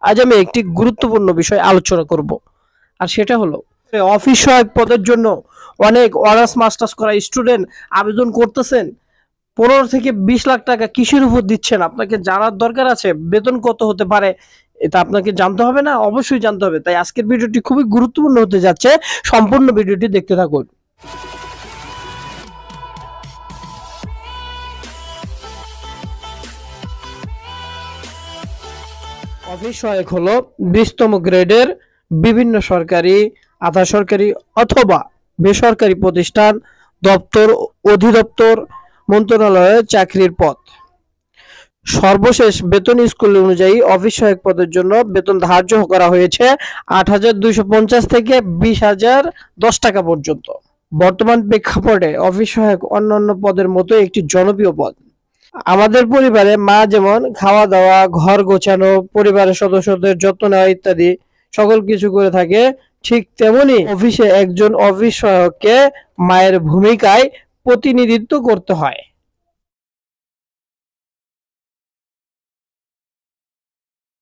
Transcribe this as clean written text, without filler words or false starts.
আজ আমি একটি গুরুত্বপূর্ণ বিষয় আলোচনা করব, আর সেটা হলো অফিস সহায়ক পদের জন্য অনেক অনার্স মাস্টার্স করা স্টুডেন্ট আবেদন করতেছেন। 15 থেকে 20 লাখ টাকা কিসের উপর দিচ্ছেন? আপনাকে জানার দরকার আছে। বেতন কত হতে পারে এটা আপনাকে জানতে হবে না? অবশ্যই জানতে হবে। তাই আজকের ভিডিওটি খুবই গুরুত্বপূর্ণ হতে যাচ্ছে। সম্পূর্ণ ভিডিওটি দেখতে থাকুন। অফিস সহায়ক হলো 20তম গ্রেডের বিভিন্ন সরকারি, আধা সরকারি অথবা বেসরকারি প্রতিষ্ঠান, দপ্তর, অধিদপ্তর, মন্ত্রণালয়ের চাকরির পদ। সর্বশেষ বেতন স্কেল অনুযায়ী অফিস সহায়ক পদের জন্য বেতন ধার্য করা হয়েছে 8,250 থেকে 20,010 টাকা পর্যন্ত। বর্তমান প্রেক্ষাপটে অফিস সহায়ক অন্যান্য পদের মতো একটি জনপ্রিয় পদ। আমাদের পরিবারে মা যেমন খাওয়া দাওয়া, ঘর গোছানো, পরিবারের সদস্যদের যত্ন নেওয়া ইত্যাদি সকল কিছু করে থাকে, ঠিক তেমনি অফিসে একজন অফিস সহায়ককে মায়ের ভূমিকায় প্রতিনিধিত্ব করতে হয়।